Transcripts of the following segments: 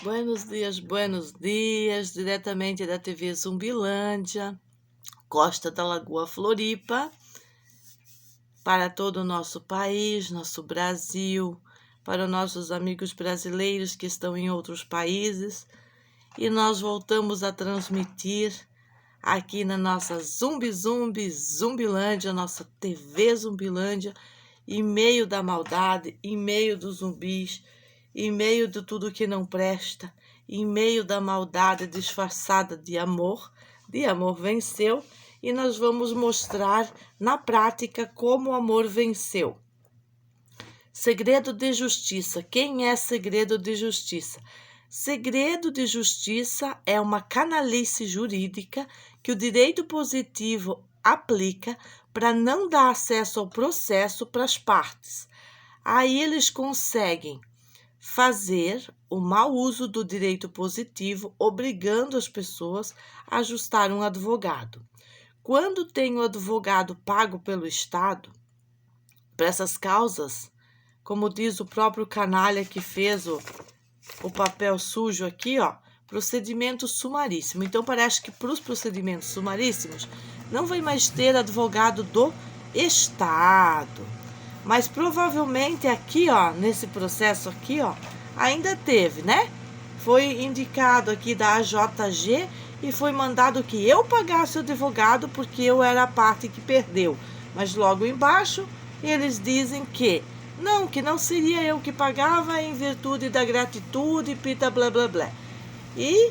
Buenos dias, diretamente da TV Zumbilândia, Costa da Lagoa Floripa, para todo o nosso país, nosso Brasil, para os nossos amigos brasileiros que estão em outros países. E nós voltamos a transmitir aqui na nossa Zumbilândia, nossa TV Zumbilândia, em meio da maldade, em meio dos zumbis, em meio de tudo que não presta, em meio da maldade disfarçada de amor venceu, e nós vamos mostrar na prática como o amor venceu. Segredo de justiça. Quem é segredo de justiça? Segredo de justiça é uma canalice jurídica que o direito positivo aplica para não dar acesso ao processo para as partes. Aí eles conseguem fazer o mau uso do direito positivo, obrigando as pessoas a ajustar um advogado. Quando tem o advogado pago pelo Estado, para essas causas, como diz o próprio canalha que fez o papel sujo aqui, procedimento sumaríssimo. Então, parece que para os procedimentos sumaríssimos não vai mais ter advogado do Estado. Mas provavelmente aqui, nesse processo aqui, ainda teve, né? Foi indicado aqui da AJG e foi mandado que eu pagasse o advogado porque eu era a parte que perdeu. Mas logo embaixo eles dizem que não seria eu que pagava em virtude da gratitude, pita blá blá blá. E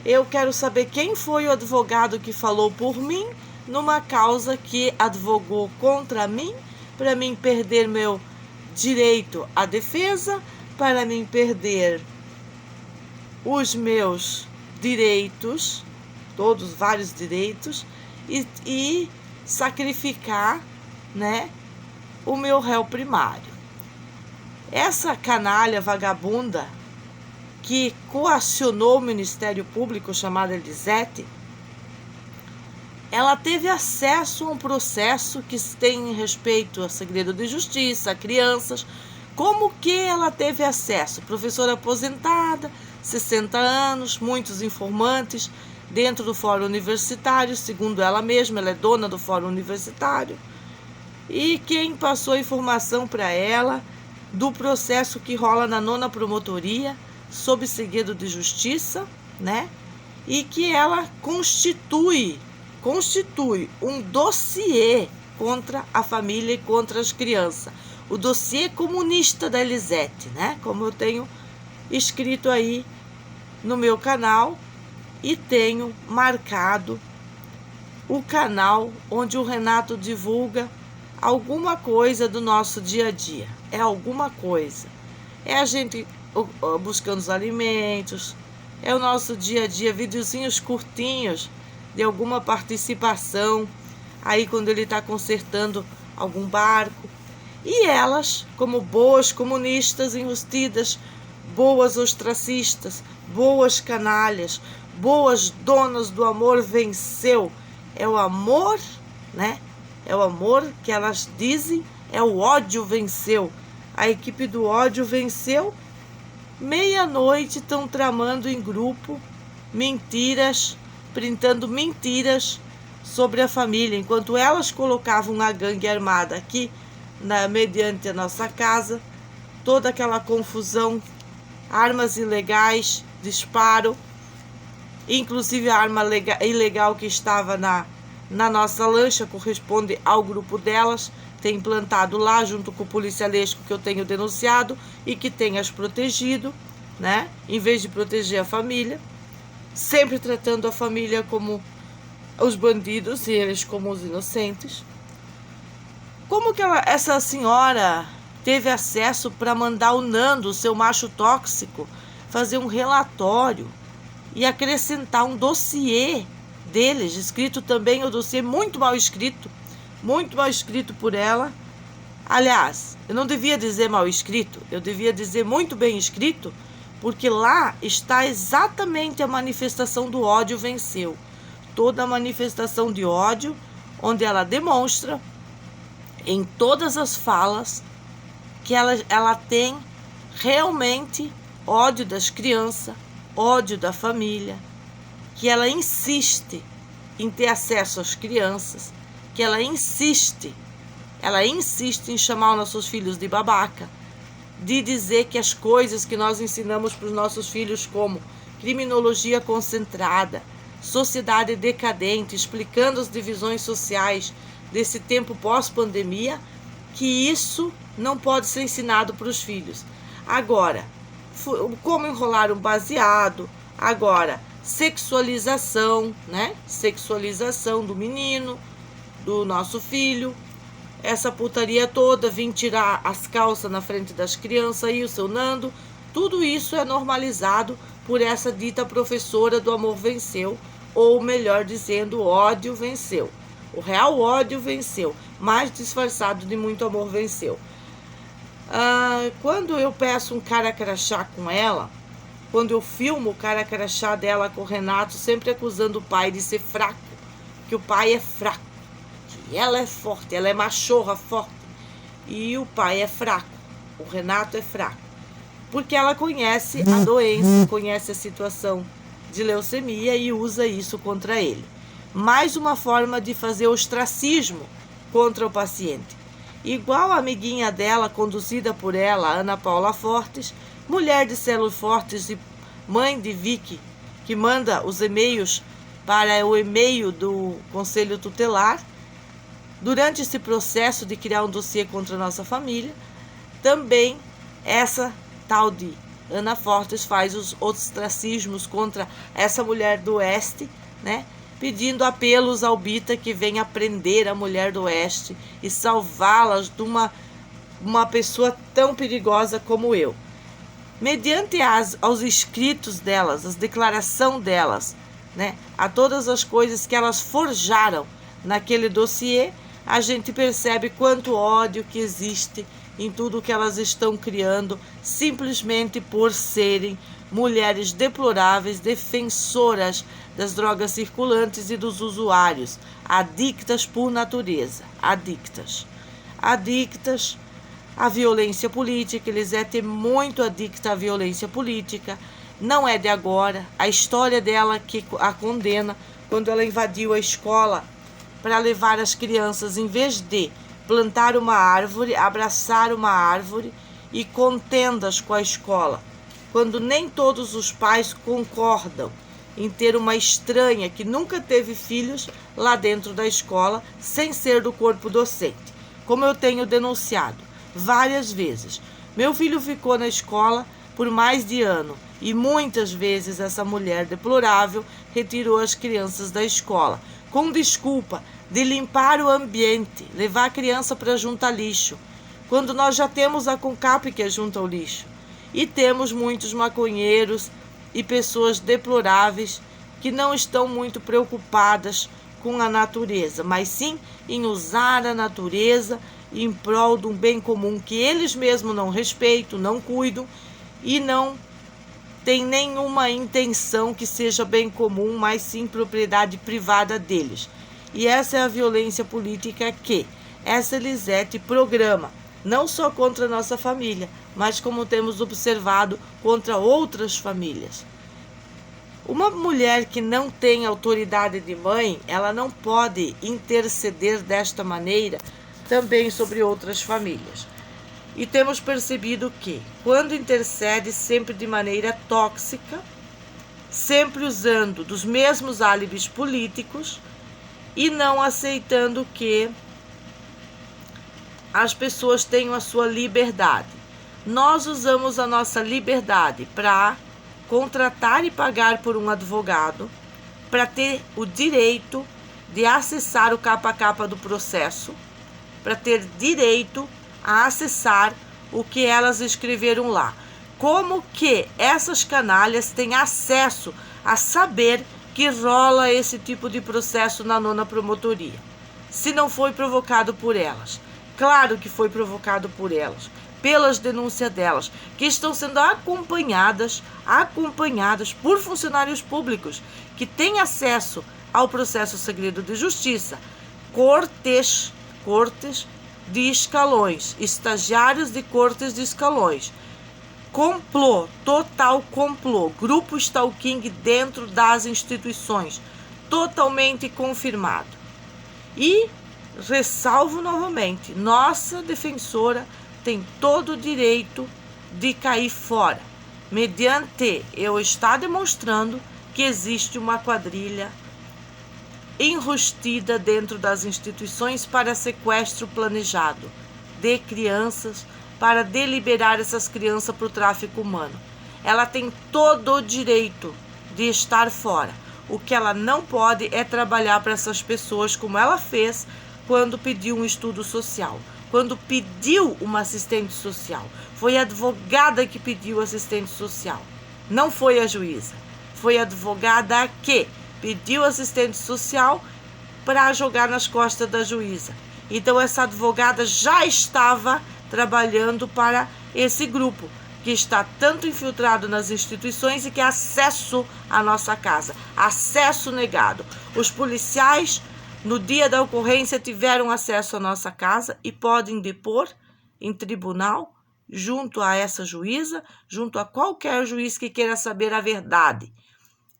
eu quero saber quem foi o advogado que falou por mim numa causa que advogou contra mim, para mim perder meu direito à defesa, para mim perder os meus direitos, todos vários direitos, e sacrificar, né, o meu réu primário. Essa canalha vagabunda que coacionou o Ministério Público, chamada Elisete, ela teve acesso a um processo que tem respeito a segredo de justiça, a crianças. Como que ela teve acesso? Professora aposentada, 60 anos, muitos informantes dentro do Fórum Universitário, segundo ela mesma, ela é dona do Fórum Universitário. E quem passou a informação para ela do processo que rola na 9ª Promotoria, sob segredo de justiça, né? E que ela constitui um dossiê contra a família e contra as crianças. O dossiê comunista da Elisete, né? Como eu tenho escrito aí no meu canal e tenho marcado o canal onde o Renato divulga alguma coisa do nosso dia a dia. É alguma coisa. É a gente buscando os alimentos, é o nosso dia a dia, videozinhos curtinhos de alguma participação, aí quando ele está consertando algum barco. E elas, como boas comunistas enrustidas, boas ostracistas, boas canalhas, boas donas do amor venceu. É o amor, né? É o amor que elas dizem, é o ódio venceu. A equipe do ódio venceu. Meia-noite estão tramando em grupo mentiras, printando mentiras sobre a família, enquanto elas colocavam a gangue armada aqui, mediante a nossa casa, toda aquela confusão, armas ilegais, disparo, inclusive a arma ilegal que estava na nossa lancha corresponde ao grupo delas, tem implantado lá junto com o policialesco que eu tenho denunciado e que tem as protegido, né? Em vez de proteger a família, sempre tratando a família como os bandidos e eles como os inocentes. Como que essa senhora teve acesso para mandar o Nando, o seu macho tóxico, fazer um relatório e acrescentar um dossiê deles, escrito também o dossiê muito mal escrito por ela. Aliás, eu não devia dizer mal escrito, eu devia dizer muito bem escrito, porque lá está exatamente a manifestação do ódio venceu. Toda a manifestação de ódio, onde ela demonstra em todas as falas que ela tem realmente ódio das crianças, ódio da família, que ela insiste em ter acesso às crianças, que ela insiste em chamar os nossos filhos de babaca, de dizer que as coisas que nós ensinamos para os nossos filhos, como criminologia concentrada, sociedade decadente, explicando as divisões sociais desse tempo pós-pandemia, que isso não pode ser ensinado para os filhos. Agora, como enrolar um baseado, agora, sexualização, né? Sexualização do menino, do nosso filho, essa putaria toda, vim tirar as calças na frente das crianças aí, o seu Nando, tudo isso é normalizado por essa dita professora do amor venceu, ou melhor dizendo, o ódio venceu. O real ódio venceu, mais disfarçado de muito amor venceu. Quando eu peço um cara crachá com ela, quando eu filmo o cara crachá dela com o Renato, sempre acusando o pai de ser fraco, que o pai é fraco, que ela é forte, ela é machorra forte, e o pai é fraco, o Renato é fraco, porque ela conhece a doença, conhece a situação de leucemia e usa isso contra ele. Mais uma forma de fazer ostracismo contra o paciente. Igual a amiguinha dela, conduzida por ela, Ana Paula Fortes, mulher de Celo Fortes e mãe de Vicky, que manda os e-mails para o e-mail do Conselho Tutelar. Durante esse processo de criar um dossiê contra a nossa família, também essa tal de Ana Fortes faz os ostracismos contra essa mulher do Oeste, né? Pedindo apelos ao Bita que venha prender a mulher do Oeste e salvá-las de uma pessoa tão perigosa como eu. Mediante aos escritos delas, as declarações delas, né, a todas as coisas que elas forjaram naquele dossiê, a gente percebe quanto ódio que existe em tudo que elas estão criando, simplesmente por serem mulheres deploráveis, defensoras das drogas circulantes e dos usuários, adictas por natureza, adictas à violência política. Elisete é muito adicta à violência política, não é de agora. A história dela que a condena, quando ela invadiu a escola para levar as crianças, em vez de plantar uma árvore, abraçar uma árvore e contendas com a escola, quando nem todos os pais concordam em ter uma estranha que nunca teve filhos lá dentro da escola, sem ser do corpo docente. Como eu tenho denunciado várias vezes, meu filho ficou na escola por mais de ano e muitas vezes essa mulher deplorável retirou as crianças da escola com desculpa de limpar o ambiente, levar a criança para juntar lixo, quando nós já temos a CONCAP que é junto ao lixo. E temos muitos maconheiros e pessoas deploráveis que não estão muito preocupadas com a natureza, mas sim em usar a natureza em prol de um bem comum que eles mesmos não respeitam, não cuidam e não tem nenhuma intenção que seja bem comum, mas sim propriedade privada deles. E essa é a violência política que essa Elisete programa, não só contra a nossa família, mas como temos observado, contra outras famílias. Uma mulher que não tem autoridade de mãe, ela não pode interceder desta maneira também sobre outras famílias. E temos percebido que, quando intercede, sempre de maneira tóxica, sempre usando dos mesmos álibis políticos e não aceitando que as pessoas tenham a sua liberdade. Nós usamos a nossa liberdade para contratar e pagar por um advogado, para ter o direito de acessar o capa a capa do processo, para ter direito a acessar o que elas escreveram lá. Como que essas canalhas têm acesso a saber que rola esse tipo de processo na 9ª Promotoria, se não foi provocado por elas? Claro que foi provocado por elas, pelas denúncias delas, que estão sendo acompanhadas por funcionários públicos que têm acesso ao processo segredo de justiça, cortes de escalões, estagiários de cortes de escalões, Complô, total complô, grupo stalking dentro das instituições, totalmente confirmado. E ressalvo novamente, nossa defensora tem todo o direito de cair fora, mediante eu estar demonstrando que existe uma quadrilha enrustida dentro das instituições para sequestro planejado de crianças, para deliberar essas crianças para o tráfico humano. Ela tem todo o direito de estar fora. O que ela não pode é trabalhar para essas pessoas como ela fez quando pediu um estudo social, quando pediu uma assistente social. Foi a advogada que pediu assistente social, não foi a juíza. Foi a advogada que pediu assistente social para jogar nas costas da juíza. Então essa advogada já estava trabalhando para esse grupo que está tanto infiltrado nas instituições e que é acesso à nossa casa, acesso negado. Os policiais, no dia da ocorrência, tiveram acesso à nossa casa e podem depor em tribunal, junto a essa juíza, junto a qualquer juiz que queira saber a verdade.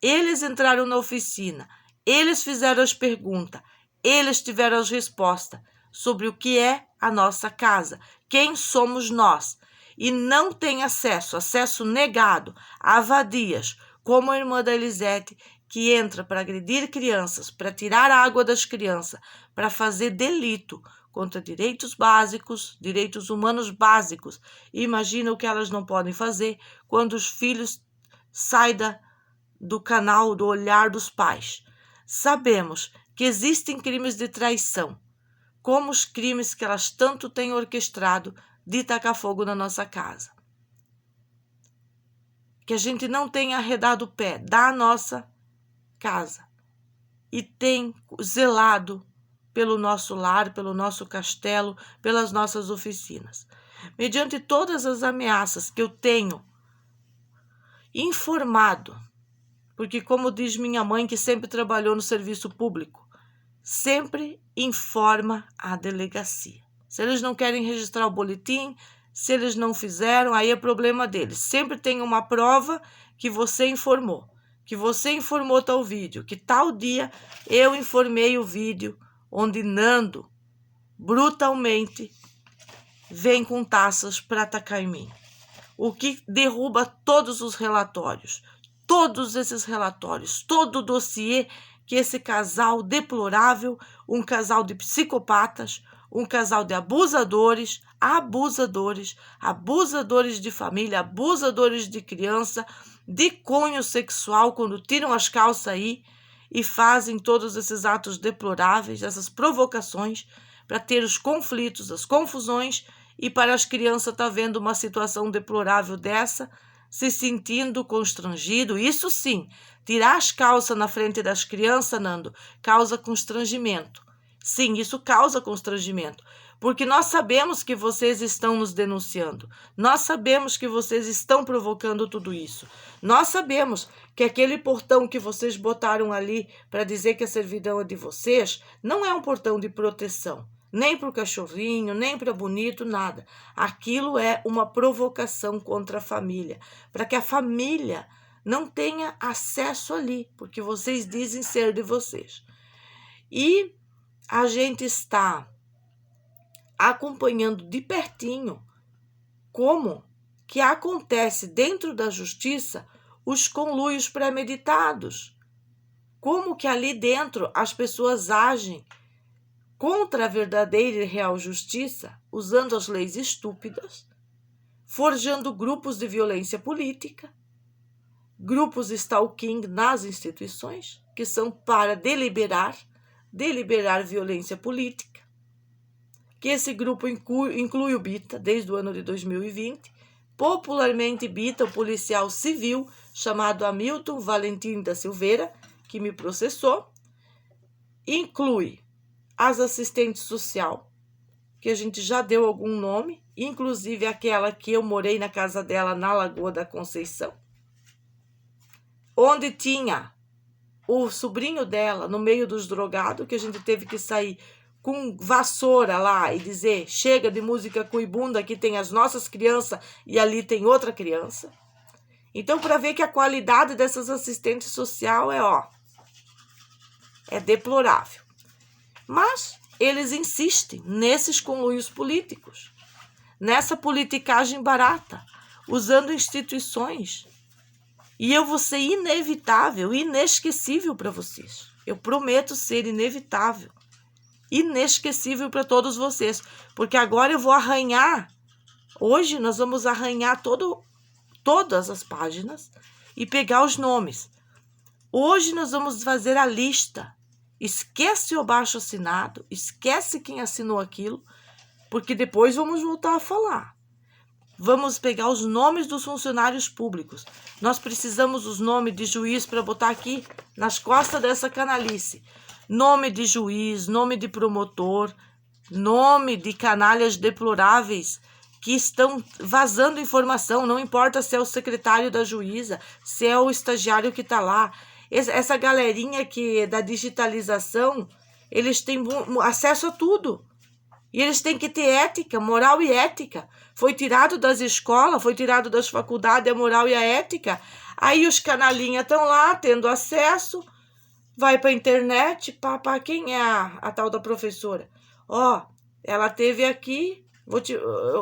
Eles entraram na oficina, eles fizeram as perguntas, eles tiveram as respostas sobre o que é a nossa casa, quem somos nós. E não tem acesso negado a vadias, como a irmã da Elisete, que entra para agredir crianças, para tirar a água das crianças, para fazer delito contra direitos básicos, direitos humanos básicos. E imagina o que elas não podem fazer quando os filhos saem do canal do olhar dos pais. Sabemos que existem crimes de traição, como os crimes que elas tanto têm orquestrado de tacar fogo na nossa casa. Que a gente não tenha arredado o pé da nossa casa e tem zelado pelo nosso lar, pelo nosso castelo, pelas nossas oficinas. Mediante todas as ameaças que eu tenho informado, porque como diz minha mãe, que sempre trabalhou no serviço público, sempre informa a delegacia. Se eles não querem registrar o boletim, se eles não fizeram, aí é problema deles. Sempre tem uma prova que você informou tal vídeo, que tal dia eu informei o vídeo onde Nando brutalmente vem com taças para atacar em mim. O que derruba todos os relatórios, todos esses relatórios, todo o dossiê que esse casal deplorável, um casal de psicopatas, um casal de abusadores de família, abusadores de criança, de cunho sexual, quando tiram as calças aí e fazem todos esses atos deploráveis, essas provocações para ter os conflitos, as confusões e para as crianças estar vendo uma situação deplorável dessa, se sentindo constrangido. Isso sim, tirar as calças na frente das crianças, Nando, causa constrangimento. Sim, isso causa constrangimento, porque nós sabemos que vocês estão nos denunciando, nós sabemos que vocês estão provocando tudo isso, nós sabemos que aquele portão que vocês botaram ali para dizer que a servidão é de vocês, não é um portão de proteção, nem para o cachorrinho, nem para bonito, nada. Aquilo é uma provocação contra a família, para que a família não tenha acesso ali, porque vocês dizem ser de vocês. E a gente está acompanhando de pertinho como que acontece dentro da justiça os conluios premeditados, como que ali dentro as pessoas agem contra a verdadeira e real justiça, usando as leis estúpidas, forjando grupos de violência política, grupos stalking nas instituições, que são para deliberar violência política, que esse grupo inclui o Bita, desde o ano de 2020, popularmente Bita, o policial civil, chamado Hamilton Valentim da Silveira, que me processou, inclui as assistentes social, que a gente já deu algum nome, inclusive aquela que eu morei na casa dela na Lagoa da Conceição, onde tinha o sobrinho dela no meio dos drogados, que a gente teve que sair com vassoura lá e dizer: chega de música cuibunda, aqui tem as nossas crianças e ali tem outra criança. Então, para ver que a qualidade dessas assistentes sociais é deplorável. Mas eles insistem nesses conluios políticos, nessa politicagem barata, usando instituições. E eu vou ser inevitável, inesquecível para vocês. Eu prometo ser inevitável, inesquecível para todos vocês. Porque agora eu vou arranhar. Hoje nós vamos arranhar todas as páginas e pegar os nomes. Hoje nós vamos fazer a lista. Esquece o abaixo-assinado, esquece quem assinou aquilo, porque depois vamos voltar a falar. Vamos pegar os nomes dos funcionários públicos. Nós precisamos dos nomes de juiz para botar aqui nas costas dessa canalice. Nome de juiz, nome de promotor, nome de canalhas deploráveis que estão vazando informação. Não importa se é o secretário da juíza, se é o estagiário que está lá. Essa galerinha que da digitalização, eles têm acesso a tudo. E eles têm que ter ética, moral e ética. Foi tirado das escolas, foi tirado das faculdades a moral e a ética. Aí os canalinhas estão lá tendo acesso, vai para a internet, para quem é a tal da professora? Ela teve aqui,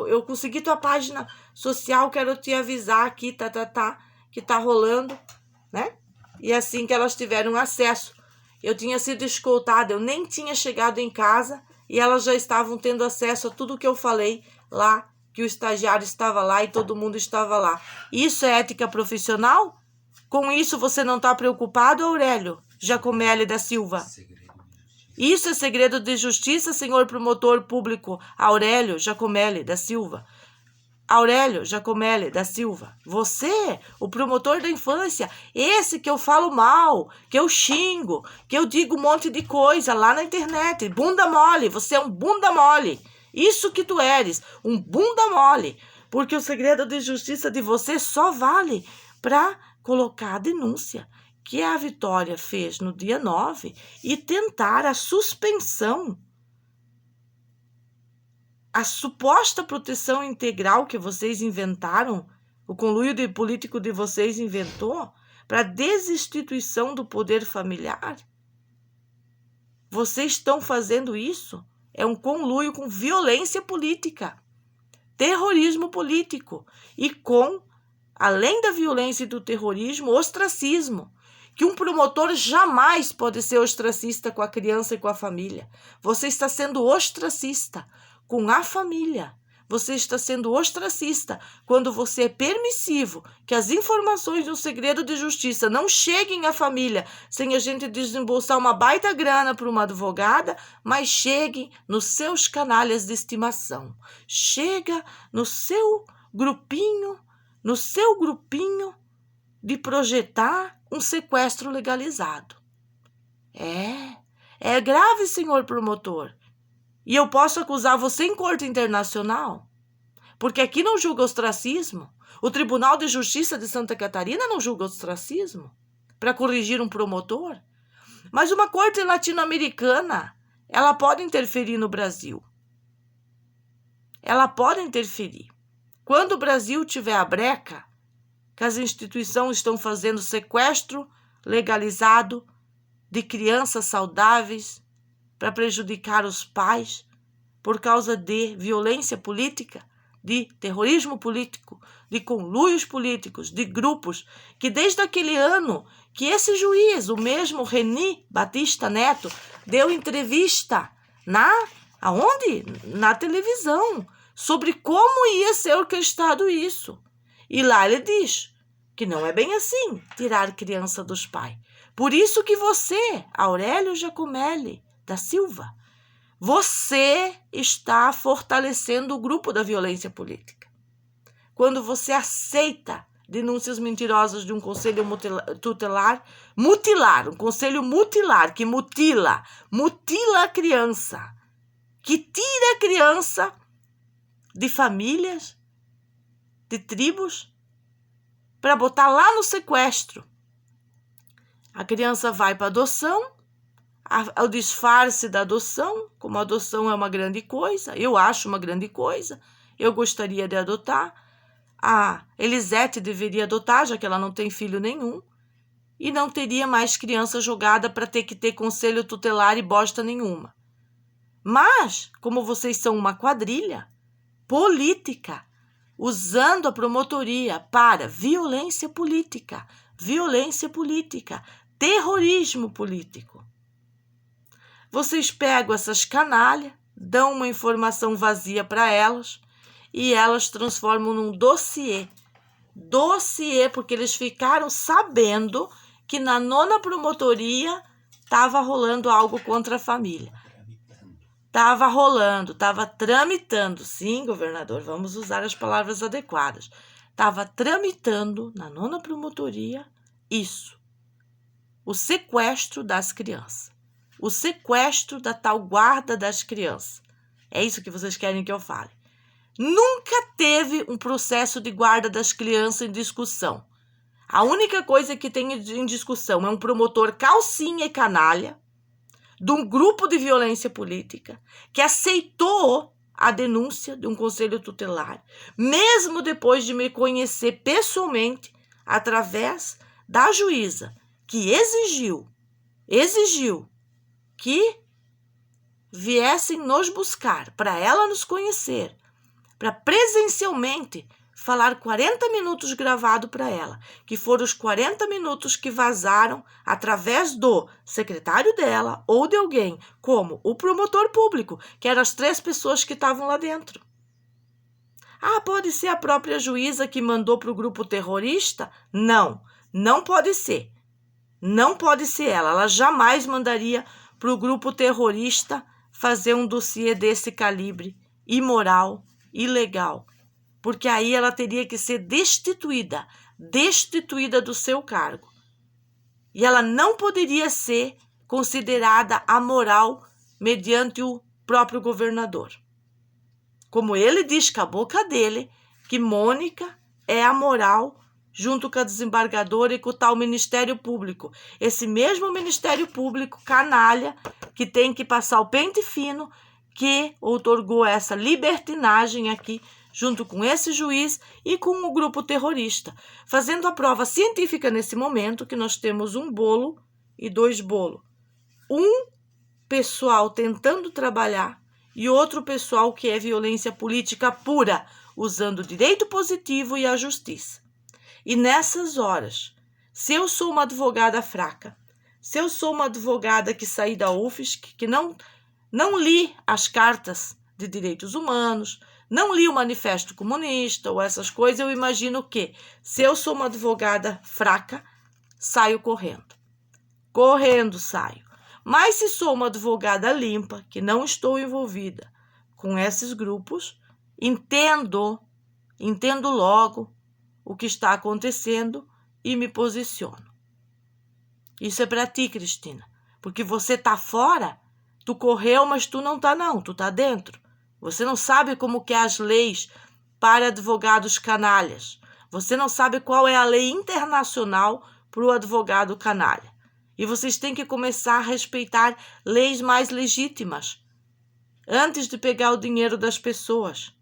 eu consegui tua página social, quero te avisar aqui, que tá rolando, né? E assim que elas tiveram acesso. Eu tinha sido escoltada, eu nem tinha chegado em casa e elas já estavam tendo acesso a tudo que eu falei lá, que o estagiário estava lá e todo mundo estava lá. Isso é ética profissional? Com isso você não está preocupado, Aurélio Giacomelli da Silva? Isso é segredo de justiça, senhor promotor público Aurélio Giacomelli da Silva? Aurélio Giacomelli da Silva, você, o promotor da infância, esse que eu falo mal, que eu xingo, que eu digo um monte de coisa lá na internet, bunda mole, você é um bunda mole, isso que tu eres, um bunda mole, porque o segredo de justiça de você só vale para colocar a denúncia que a Vitória fez no dia 9 e tentar a suspensão. A suposta proteção integral que vocês inventaram, o conluio político de vocês inventou, para desinstituição do poder familiar. Vocês estão fazendo isso? É um conluio com violência política, terrorismo político e com, além da violência e do terrorismo, ostracismo. Que um promotor jamais pode ser ostracista com a criança e com a família. Você está sendo ostracista com a família. Você está sendo ostracista quando você é permissivo que as informações do segredo de justiça não cheguem à família sem a gente desembolsar uma baita grana para uma advogada, mas cheguem nos seus canalhas de estimação. Chega no seu grupinho de projetar um sequestro legalizado. É grave, senhor promotor. E eu posso acusar você em corte internacional? Porque aqui não julga ostracismo. O Tribunal de Justiça de Santa Catarina não julga ostracismo para corrigir um promotor. Mas uma corte latino-americana, ela pode interferir no Brasil. Ela pode interferir. Quando o Brasil tiver a breca, que as instituições estão fazendo sequestro legalizado de crianças saudáveis para prejudicar os pais por causa de violência política, de terrorismo político, de conluios políticos, de grupos, que desde aquele ano que esse juiz, o mesmo Reni Batista Neto, deu entrevista aonde? Na televisão, sobre como ia ser orquestrado isso. E lá ele diz que não é bem assim tirar criança dos pais. Por isso que você, Aurélio Giacomelli da Silva, você está fortalecendo o grupo da violência política. Quando você aceita denúncias mentirosas de um conselho um conselho mutilar, que mutila a criança, que tira a criança de famílias, de tribos, para botar lá no sequestro. A criança vai para adoção, ao disfarce da adoção, como a adoção é uma grande coisa, eu acho uma grande coisa, eu gostaria de adotar, a Elisete deveria adotar, já que ela não tem filho nenhum, e não teria mais criança jogada para ter que ter conselho tutelar e bosta nenhuma. Mas, como vocês são uma quadrilha política, usando a promotoria para violência política, terrorismo político, vocês pegam essas canalhas, dão uma informação vazia para elas e elas transformam num dossiê. Porque eles ficaram sabendo que na 9ª promotoria estava rolando algo contra a família. Estava tramitando. Sim, governador, vamos usar as palavras adequadas. Estava tramitando na 9ª promotoria isso. O sequestro das crianças. O sequestro da tal guarda das crianças. É isso que vocês querem que eu fale. Nunca teve um processo de guarda das crianças em discussão. A única coisa que tem em discussão é um promotor calcinha e canalha de um grupo de violência política que aceitou a denúncia de um conselho tutelar, mesmo depois de me conhecer pessoalmente, através da juíza, que exigiu que viessem nos buscar, para ela nos conhecer, para presencialmente falar 40 minutos gravado para ela, que foram os 40 minutos que vazaram através do secretário dela ou de alguém, como o promotor público, que eram as 3 pessoas que estavam lá dentro. Pode ser a própria juíza que mandou para o grupo terrorista? Não pode ser. Não pode ser ela. Ela jamais mandaria para o grupo terrorista fazer um dossiê desse calibre, imoral, ilegal, porque aí ela teria que ser destituída do seu cargo. E ela não poderia ser considerada amoral mediante o próprio governador. Como ele diz com a boca dele, que Mônica é amoral junto com a desembargadora e com o tal Ministério Público. Esse mesmo Ministério Público, canalha, que tem que passar o pente fino, que outorgou essa libertinagem aqui, junto com esse juiz e com o grupo terrorista, fazendo a prova científica nesse momento, que nós temos um bolo e 2 bolos. Um pessoal tentando trabalhar e outro pessoal que é violência política pura, usando o direito positivo e a justiça. E nessas horas, se eu sou uma advogada fraca, se eu sou uma advogada que saí da UFSC, que não li as cartas de direitos humanos, não li o manifesto comunista ou essas coisas, eu imagino que, se eu sou uma advogada fraca, saio correndo. Correndo saio. Mas se sou uma advogada limpa, que não estou envolvida com esses grupos, entendo logo o que está acontecendo e me posiciono. Isso é para ti, Cristina, porque você tá fora, tu correu, mas tu não tá não, tu tá dentro. Você não sabe como que é as leis para advogados canalhas. Você não sabe qual é a lei internacional para o advogado canalha. E vocês têm que começar a respeitar leis mais legítimas antes de pegar o dinheiro das pessoas.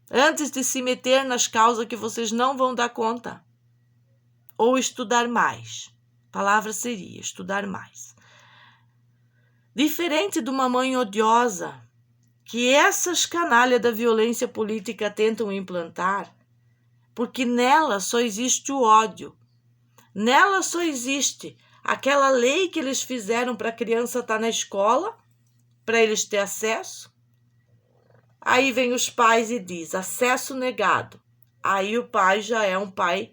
Antes de se meter nas causas que vocês não vão dar conta. Ou estudar mais. A palavra seria estudar mais. Diferente de uma mãe odiosa que essas canalhas da violência política tentam implantar, porque nela só existe o ódio. Nela só existe aquela lei que eles fizeram para a criança estar na escola, para eles ter acesso. Aí vem os pais e diz, acesso negado. Aí o pai já é um pai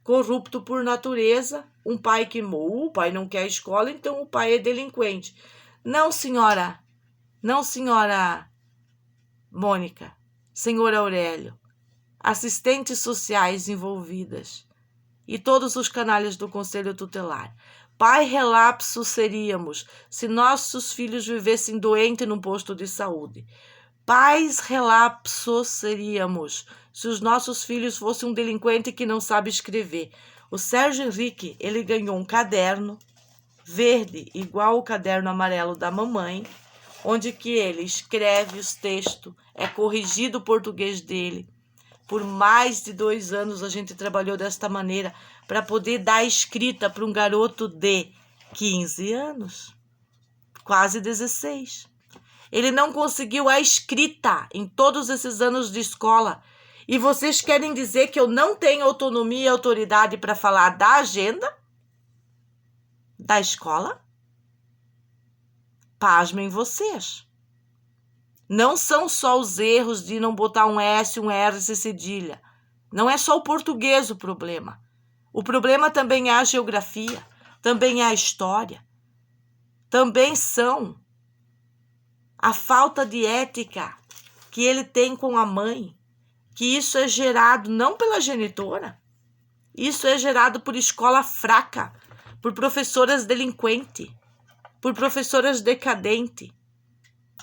corrupto por natureza, um pai que o pai não quer escola, então o pai é delinquente. Não, senhora Mônica, senhor Aurélio, assistentes sociais envolvidas e todos os canalhas do Conselho Tutelar. Pai relapso seríamos se nossos filhos vivessem doentes num posto de saúde. Pais relapsos seríamos se os nossos filhos fossem um delinquente que não sabe escrever. O Sérgio Henrique, ele ganhou um caderno verde, igual o caderno amarelo da mamãe, onde que ele escreve os textos, é corrigido o português dele. Por mais de 2 anos a gente trabalhou desta maneira para poder dar escrita para um garoto de 15 anos, quase 16. Ele não conseguiu a escrita em todos esses anos de escola. E vocês querem dizer que eu não tenho autonomia e autoridade para falar da agenda da escola? Pasmem vocês. Não são só os erros de não botar um S, um R e cedilha. Não é só o português o problema. O problema também é a geografia, também é a história, também são a falta de ética que ele tem com a mãe, que isso é gerado não pela genitora, isso é gerado por escola fraca, por professoras delinquentes, por professoras decadentes,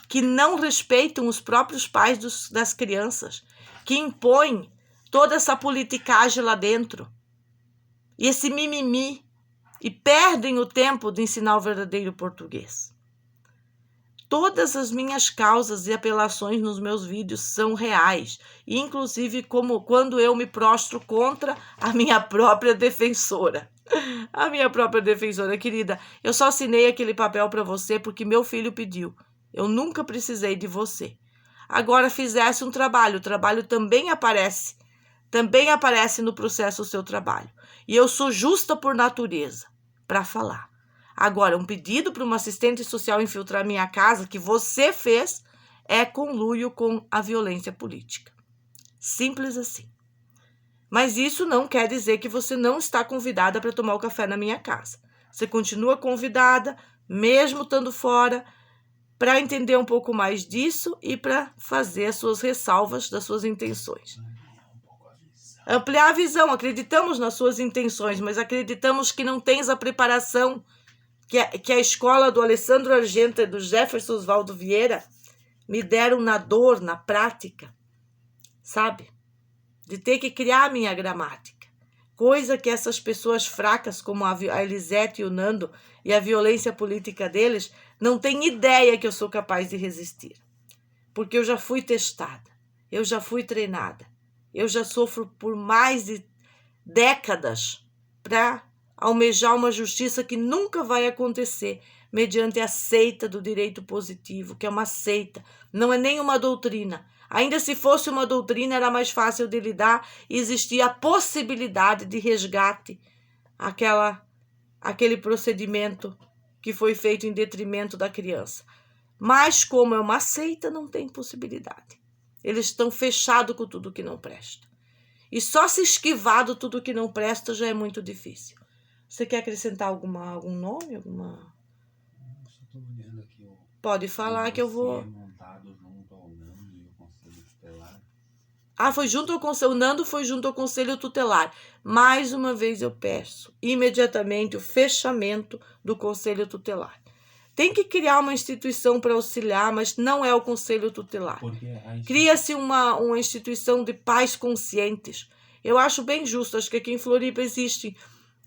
que não respeitam os próprios pais das crianças, que impõem toda essa politicagem lá dentro, e esse mimimi, e perdem o tempo de ensinar o verdadeiro português. Todas as minhas causas e apelações nos meus vídeos são reais, inclusive como quando eu me prostro contra a minha própria defensora. A minha própria defensora, querida, eu só assinei aquele papel para você porque meu filho pediu. Eu nunca precisei de você. Agora fizesse um trabalho, o trabalho também aparece no processo o seu trabalho. E eu sou justa por natureza para falar. Agora, um pedido para uma assistente social infiltrar minha casa que você fez é conluio com a violência política. Simples assim. Mas isso não quer dizer que você não está convidada para tomar o café na minha casa. Você continua convidada, mesmo estando fora, para entender um pouco mais disso e para fazer as suas ressalvas das suas intenções. Ampliar a visão, acreditamos nas suas intenções, mas acreditamos que não tens a preparação que a escola do Alessandro Argento e do Jefferson Osvaldo Vieira me deram na dor, na prática, sabe? De ter que criar a minha gramática. Coisa que essas pessoas fracas, como a Elisete e o Nando, e a violência política deles, não têm ideia que eu sou capaz de resistir. Porque eu já fui testada, eu já fui treinada, eu já sofro por mais de décadas para almejar uma justiça que nunca vai acontecer mediante a seita do direito positivo, que é uma seita, não é nem uma doutrina. Ainda se fosse uma doutrina, era mais fácil de lidar e existia a possibilidade de resgate aquele procedimento que foi feito em detrimento da criança. Mas como é uma seita, não tem possibilidade. Eles estão fechados com tudo que não presta. E só se esquivado tudo que não presta já é muito difícil. Você quer acrescentar algum nome? Estou olhando aqui. Pode falar que eu vou... montado junto ao Nando e o Conselho Tutelar. Foi junto ao Conselho. O Nando foi junto ao Conselho Tutelar. Mais uma vez eu peço imediatamente o fechamento do Conselho Tutelar. Tem que criar uma instituição para auxiliar, mas não é o Conselho Tutelar. Cria-se uma instituição de pais conscientes. Eu acho bem justo, acho que aqui em Floripa existem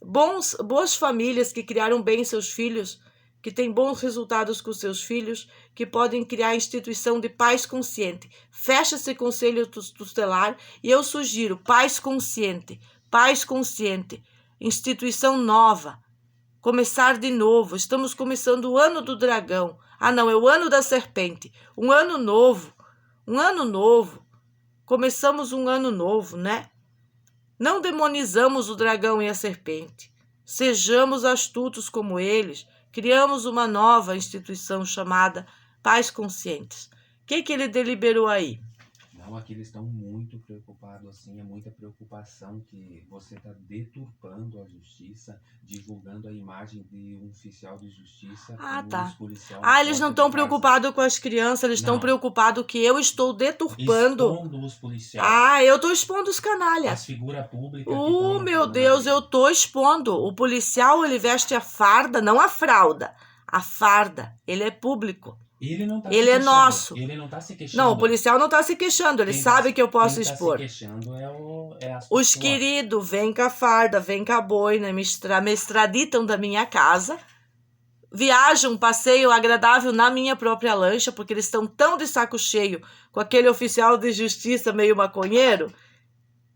boas famílias que criaram bem seus filhos, que têm bons resultados com seus filhos, que podem criar a instituição de pais conscientes. Fecha esse Conselho Tutelar e eu sugiro pais conscientes, instituição nova, começar de novo. Estamos começando o ano do dragão. Não, é o ano da serpente. Um ano novo. Começamos um ano novo, né? Não demonizamos o dragão e a serpente. Sejamos astutos como eles. Criamos uma nova instituição chamada Pais Conscientes. O que ele deliberou aí? Não, aqui eles estão muito preocupados, assim, é muita preocupação que você está deturpando a justiça, divulgando a imagem de um oficial de justiça. Tá. Eles não estão preocupados com as crianças, eles estão preocupados que eu estou deturpando. Expondo os policiais. Eu estou expondo os canalhas. As figuras públicas. Meu Deus, eu estou expondo. O policial, ele veste a farda, não a fralda. A farda, ele é público. Ele é nosso. Ele não está se queixando. Não, o policial não está se queixando. Ele sabe que eu posso expor. Quem está se queixando Os queridos, vem com a farda, vem com a boina, me extraditam da minha casa, viaja um passeio agradável na minha própria lancha, porque eles estão tão de saco cheio com aquele oficial de justiça meio maconheiro,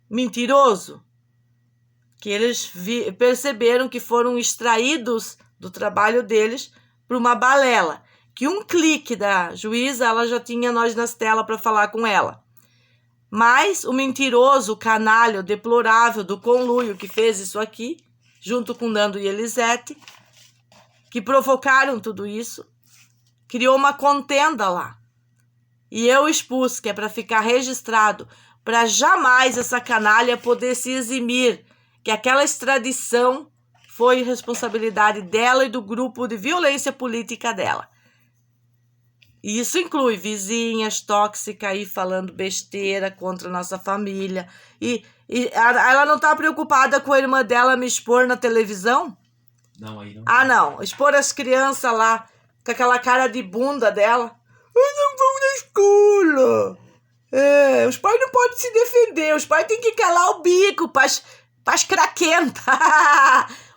mentiroso, que eles perceberam que foram extraídos do trabalho deles por uma balela, que um clique da juíza, ela já tinha nós nas telas para falar com ela. Mas o mentiroso, o canalha, o deplorável do conluio que fez isso aqui, junto com Nando e Elisete, que provocaram tudo isso, criou uma contenda lá. E eu expus, que é para ficar registrado, para jamais essa canalha poder se eximir, que aquela extradição foi responsabilidade dela e do grupo de violência política dela. E isso inclui vizinhas tóxicas aí falando besteira contra a nossa família. E ela não tá preocupada com a irmã dela me expor na televisão? Não, aí não. Ah, não. Expor as crianças lá com aquela cara de bunda dela. Eles não vão na escola. Os pais não podem se defender. Os pais têm que calar o bico pras craquentas.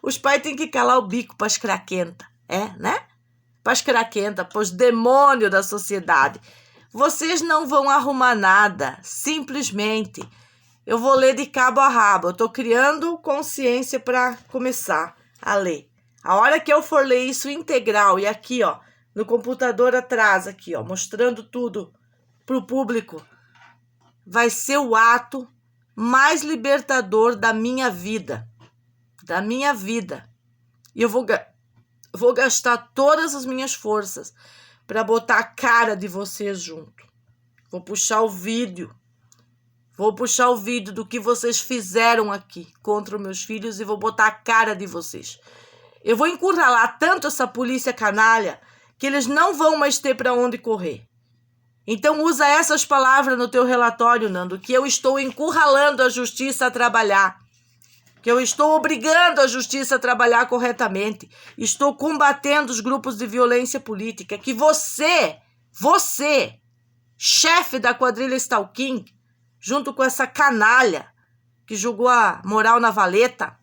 Os pais têm que calar o bico pras craquentas. Né? Pras craquentas, pros demônios da sociedade. Vocês não vão arrumar nada. Simplesmente. Eu vou ler de cabo a rabo. Eu tô criando consciência para começar a ler. A hora que eu for ler isso integral, e aqui, ó, no computador atrás, aqui, ó, mostrando tudo pro público, vai ser o ato mais libertador da minha vida. Da minha vida. E eu vou gastar todas as minhas forças para botar a cara de vocês junto. Vou puxar o vídeo. Vou puxar o vídeo do que vocês fizeram aqui contra os meus filhos e vou botar a cara de vocês. Eu vou encurralar tanto essa polícia canalha que eles não vão mais ter para onde correr. Então usa essas palavras no teu relatório, Nando, que eu estou encurralando a justiça a trabalhar. Que eu estou obrigando a justiça a trabalhar corretamente. Estou combatendo os grupos de violência política. Que você, chefe da quadrilha Stalking, junto com essa canalha que jogou a moral na valeta,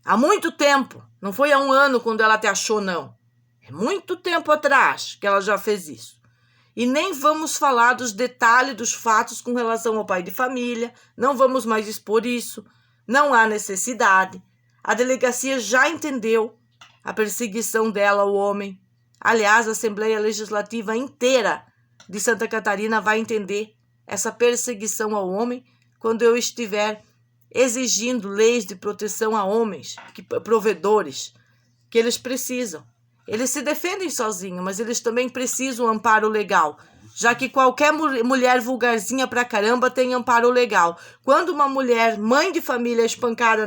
há muito tempo, não foi há 1 ano quando ela te achou, não. É muito tempo atrás que ela já fez isso. E nem vamos falar dos detalhes dos fatos com relação ao pai de família, não vamos mais expor isso, não há necessidade. A delegacia já entendeu a perseguição dela ao homem. Aliás, a Assembleia Legislativa inteira de Santa Catarina vai entender essa perseguição ao homem quando eu estiver exigindo leis de proteção a homens, provedores, que eles precisam. Eles se defendem sozinhos, mas eles também precisam de amparo legal, já que qualquer mulher vulgarzinha pra caramba tem amparo legal. Quando uma mulher, mãe de família, é espancada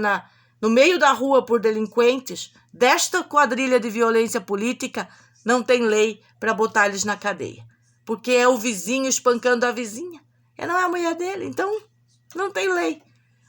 no meio da rua por delinquentes, desta quadrilha de violência política, não tem lei para botar eles na cadeia. Porque é o vizinho espancando a vizinha. E não é a mulher dele, então não tem lei.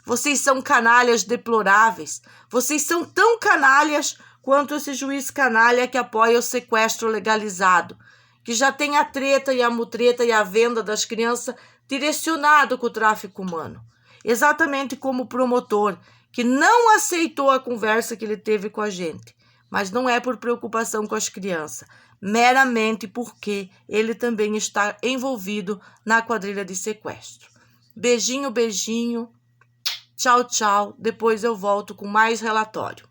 Vocês são canalhas deploráveis. Vocês são tão canalhas quanto esse juiz canalha que apoia o sequestro legalizado, que já tem a treta e a mutreta e a venda das crianças direcionado com o tráfico humano. Exatamente como o promotor, que não aceitou a conversa que ele teve com a gente, mas não é por preocupação com as crianças, meramente porque ele também está envolvido na quadrilha de sequestro. Beijinho, beijinho. Tchau, tchau. Depois eu volto com mais relatório.